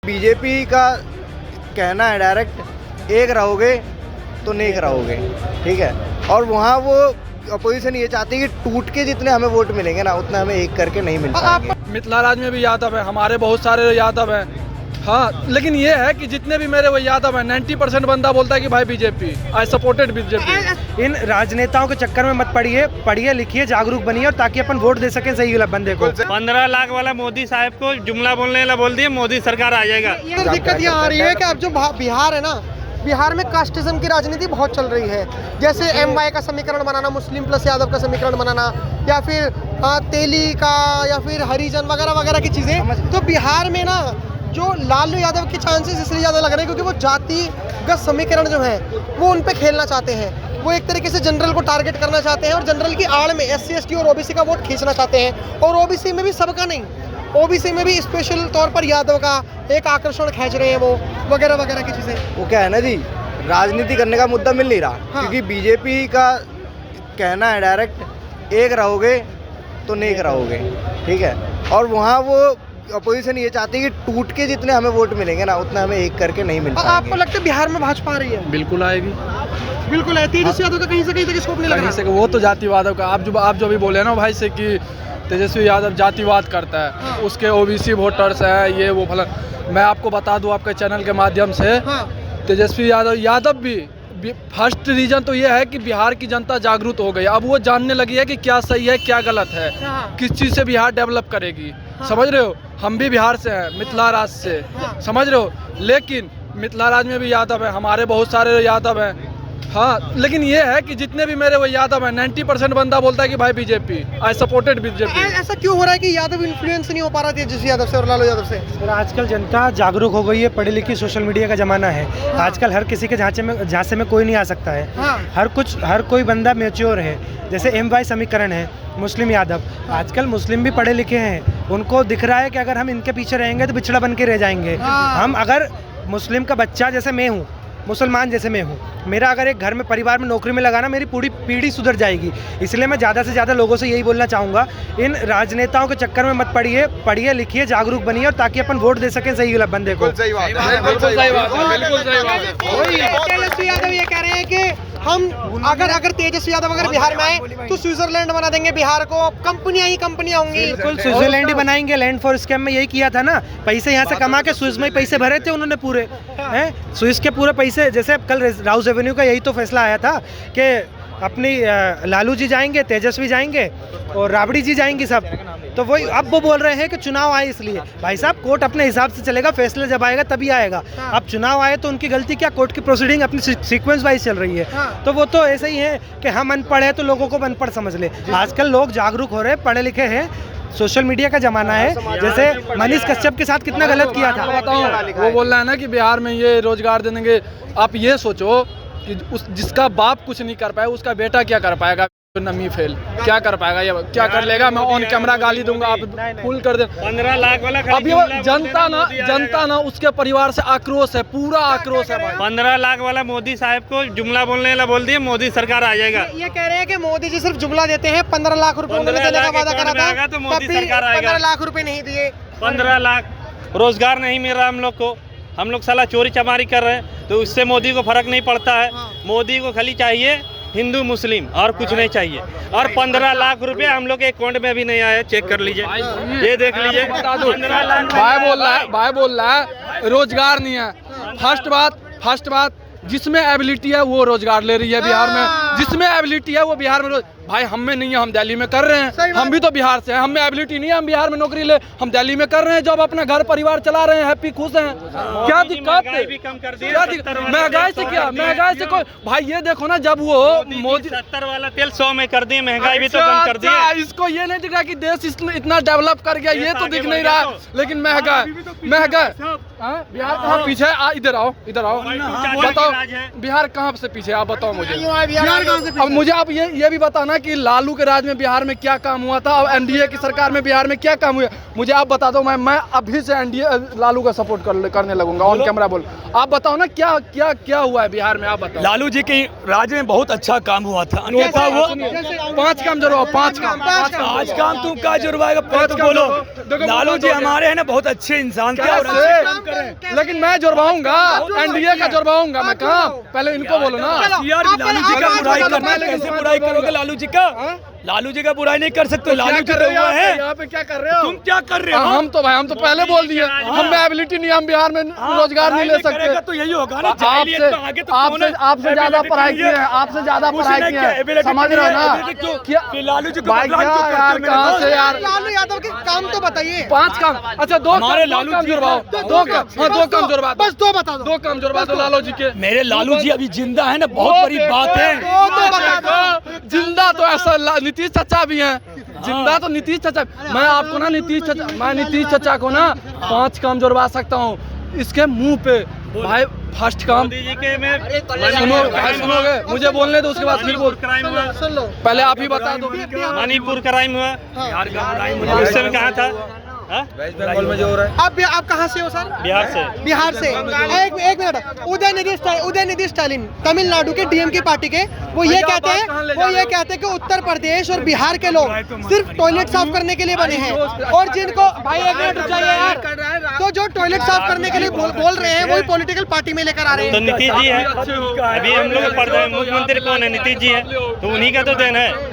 BJP का कहना है डायरेक्ट, एक रहोगे तो नेक रहोगे, ठीक है। और वहाँ वो अपोजिशन ये चाहती है कि टूट के जितने हमें वोट मिलेंगे ना उतना हमें एक करके नहीं मिल पाएंगे। मिथिला राज में भी यादव है, हमारे बहुत सारे यादव हैं। हाँ, लेकिन ये है कि जितने भी मेरे वो यादव हैं, 90% बंदा बोलता है कि भाई बीजेपी, आई सपोर्टेड बीजेपी। इन राजनेताओं के चक्कर में मत पड़िए, पढ़िए लिखिए, जागरूक बनिए, और ताकि अपन वोट दे सकें सही बंदे को। 15 लाख वाला मोदी साहब को जुमला बोलने वाला बोल दिए, मोदी सरकार आ जाएगा। ये दिक्कत ये आ रही है कि अब जो बिहार है ना, बिहार में कास्टिज्म की राजनीति बहुत चल रही है। जैसे MY का समीकरण बनाना, मुस्लिम प्लस यादव का समीकरण बनाना, या फिर तेली का, या फिर हरिजन वगैरह वगैरह की चीज़ें। तो बिहार में ना जो लालू यादव के चांसेस इसलिए ज़्यादा लग रहे हैं क्योंकि वो जातिगत समीकरण जो है वो उन पे खेलना चाहते हैं। वो एक तरीके से जनरल को टारगेट करना चाहते हैं और जनरल की आड़ में SC ST और OBC का वोट खींचना चाहते हैं। और OBC में भी सबका नहीं, OBC में भी स्पेशल तौर पर यादव का एक आकर्षण खींच रहे हैं वो, वगैरह वगैरह की चीज़ें। वो क्या है ना जी, राजनीति करने का मुद्दा मिल नहीं रहा। हाँ। क्योंकि बीजेपी का कहना है डायरेक्ट, एक रहोगे तो नेक रहोगे, ठीक है। और वहाँ वो अपोजिशन ये चाहती है कि टूट के जितने हमें वोट मिलेंगे ना उतना हमें एक करके नहीं मिल पाएंगे। आपको लगता है बिहार में भाजपा आ रही है? बिल्कुल आएगी, बिल्कुल है। तेजस्वी यादव का कहीं से कहीं तक स्कोप नहीं लग कहीं रहा। से वो तो जातिवाद का आप जो भी बोले ना भाई से कि तेजस्वी यादव जातिवाद करता है। हाँ। उसके OBC वोटर्स हैं, ये वो फला। मैं आपको बता दूं आपके चैनल के माध्यम से, हाँ। तेजस्वी यादव भी फर्स्ट रीजन तो ये है कि बिहार की जनता जागरूक हो गई। अब वो जानने लगी है कि क्या सही है क्या गलत है, हाँ। किस चीज़ से बिहार डेवलप करेगी। हाँ। समझ रहे हो, हम भी बिहार से हैं, मिथिला राज से, हाँ। समझ रहे हो। लेकिन मिथिला राज में भी यादव है, हमारे बहुत सारे यादव हैं। हाँ, लेकिन ये है कि जितने भी मेरे वो यादव हैं, 90% बंदा बोलता है कि भाई बीजेपी, आई सपोर्टेड बीजेपी। ऐसा क्यों हो रहा है कि यादव इन्फ्लुएंस नहीं हो पा रहा तेजस्वी यादव से और लालू यादव से? और आजकल जनता जागरूक हो गई है, पढ़ी लिखी, सोशल मीडिया का ज़माना है। आजकल हर किसी के झांसे में कोई नहीं आ सकता है। हाँ। हर कोई बंदा मैच्योर है। जैसे MY समीकरण है, मुस्लिम यादव। आजकल मुस्लिम भी पढ़े लिखे हैं, उनको दिख रहा है कि अगर हम इनके पीछे रहेंगे तो पिछड़ा बन के रह जाएंगे। हाँ। हम अगर मुस्लिम का बच्चा, जैसे मैं हूँ, मुसलमान जैसे मैं हूँ, मेरा अगर एक घर में परिवार में नौकरी में लगाना, मेरी पूरी पीढ़ी सुधर जाएगी। इसलिए मैं ज़्यादा से ज़्यादा लोगों से यही बोलना चाहूँगा, इन राजनेताओं के चक्कर में मत पड़िए, पढ़िए लिखिए, जागरूक बनिए, और ताकि अपन वोट दे सकें सही बंदे को। बिल्कुल सही बात है, बिल्कुल सही बात है। तेजस्वी यादव ये कह रहे हैं कि हम अगर तेजस्वी यादव अगर बिहार में आए तो स्विट्जरलैंड बना देंगे बिहार को, कंपनियां ही कंपनियां होंगी। बिल्कुल, स्विट्जरलैंड ही बनाएंगे। लैंड फॉर स्कैम में यही किया था ना, पैसे यहाँ से कमा के स्विस में ही पैसे भरे थे उन्होंने पूरे हैं। स्विस के पूरे पैसे, जैसे कल राउस एवेन्यू का यही तो फैसला आया था कि अपनी लालू जी जाएंगे, तेजस्वी जाएंगे और राबड़ी जी जाएंगी सब। तो वही अब वो बोल रहे हैं कि चुनाव आए इसलिए। भाई साहब, कोर्ट अपने हिसाब से चलेगा, फैसला जब आएगा तभी आएगा। अब चुनाव आए तो उनकी गलती क्या, कोर्ट की प्रोसीडिंग अपनी सीक्वेंस वाइज चल रही है। तो वो तो ऐसे ही है कि हम अनपढ़ है तो लोगों को अनपढ़ समझ ले। आजकल लोग जागरूक हो रहे हैं, पढ़े लिखे हैं, सोशल मीडिया का जमाना है। जैसे मनीष कश्यप के साथ कितना गलत किया था। बताओ, वो बोल रहा है ना कि बिहार में ये रोजगार देंगे। आप ये सोचो कि जिसका बाप कुछ नहीं कर पाया उसका बेटा क्या कर पाएगा। नमी फेल क्या कर पाएगा, ये क्या कर लेगा। मैं ऑन कैमरा गाली दूंगा, आप फुल कर दे। 15 लाख वाला अब ये जनता ना उसके परिवार से आक्रोश है, पूरा आक्रोश है भाई। 15 लाख वाला मोदी साहब को जुमला बोलने वाला बोल दिए, मोदी सरकार आ जाएगा। ये कह रहे हैं कि मोदी जी सिर्फ जुमला देते हैं। 15 लाख रुपए उन्होंने देने का वादा करा था, तो मोदी सरकार आएगा। 15 लाख रुपए नहीं दिए। 15 लाख रोजगार नहीं मिल रहा हम लोग को, हम लोग साला चोरी चमारी कर रहे हैं, तो उससे मोदी को फर्क नहीं पड़ता है। मोदी को खाली चाहिए हिंदू मुस्लिम और कुछ नहीं चाहिए। और 15 लाख रुपए हम लोग के अकाउंट में भी नहीं आया, चेक कर लीजिए, ये देख लीजिए। 15 लाख भाई बोल रहा है रोजगार नहीं है। फर्स्ट बात जिसमें एबिलिटी है वो रोजगार ले रही है बिहार में, जिसमें एबिलिटी है वो बिहार में। भाई हम में नहीं है, हम दिल्ली में कर रहे हैं। हम भी तो बिहार से हैं, हम में एबिलिटी नहीं है, हम बिहार में नौकरी ले, हम दिल्ली में कर रहे हैं जब अपना घर परिवार चला रहे हैं, हैप्पी खुश हैं। क्या दिक्कत है, भी कम कर दिया। महंगाई से क्या, महंगाई से कोई भाई ये देखो ना, जब वो मोदी 70 वाला तेल 100 में कर दिए, महंगाई भी तो कम कर दिया। इसको ये नहीं दिख रहा कि देश इतना डेवलप कर गया, ये तो दिख नहीं रहा। लेकिन महंगाई बिहार कहाँ पीछे है? इधर आओ बताओ, बिहार कहाँ से पीछे, आप बताओ मुझे। बिहार कहाँ से अब मुझे आप ये भी बताना कि लालू के राज में बिहार में क्या काम हुआ था और एनडीए की सरकार में बिहार में क्या काम हुआ, मुझे आप बता दो। मैं अभी से एनडीए लालू का सपोर्ट करने लगूंगा, ऑन कैमरा बोल। आप बताओ ना क्या क्या क्या हुआ है बिहार में, आप बताओ। लालू जी के राज में बहुत अच्छा काम हुआ था। अन्यथा वो 5 काम जरूर, 5 काम। आज काम तुम का जुर्माएगा, तो बोलो। लालू जी हमारे है ना बहुत अच्छे इंसान थे और अच्छे काम करे। लेकिन मैं जुर्माऊंगा, एनडीए का जुर्माऊंगा मैं। कहाँ, पहले इनको बोलो ना। यार लालू जी का बुराई करना, कैसे बुराई करोगे लालू जी का? लालू जी का बुराई नहीं कर सकते। लालू जी तो हुआ है। यहाँ पे क्या कर रहे हो तुम क्या कर रहे हो? हम तो पहले बोल दिए, हम में एबिलिटी नहीं, हम बिहार में रोजगार नहीं ले सकते। तो यही होगा ना। आपसे ज्यादा पढ़ाई की है, आपसे ज्यादा पढ़ाई की है, समझ रहे हो ना? लालू जी भाई क्या यार, कहाँ से यार? लालू यादव के काम तो बताइए। 5 काम। अच्छा, 2 काम जुड़वाओ, 2 काम जुड़वा, बस 2 बता दो। 2 काम जुड़वा दो लालू जी के। मेरे लालू जी अभी जिंदा है ना, बहुत बड़ी बात है। दो बता दो। जिंदा तो ऐसा नीतीश चाचा भी हैं, जिंदा तो नीतीश चाचा। मैं आपको ना नीतीश चाचा को ना 5 काम जुड़वा सकता हूँ इसके मुंह पे। भाई फर्स्ट काम सुनोगे, मुझे बोलने दो, उसके बाद फिर बोल। क्राइम हुआ, सुन लो। पहले आप ही बता दो। मणिपुर क्राइम हुआ, उस समय कहाँ था? बंगाल में जो हो रहा है। आप कहाँ से हो सर? बिहार से। बिहार से। एक मिनट, उदयनिधि स्टालिन तमिलनाडु के डीएमके पार्टी के, वो ये कहते हैं कि उत्तर प्रदेश और बिहार के लोग सिर्फ टॉयलेट साफ करने के लिए बने हैं, और जिनको भाई एक मिनट रुक जाइए यार, तो जो टॉयलेट साफ करने के लिए बोल रहे हैं वही पॉलिटिकल पार्टी में लेकर आ रहे तो हैं। नीतीश जी है, अभी हम लोग मुख्यमंत्री कौन है? नीतीश जी है, तो उन्हीं का तो देन है।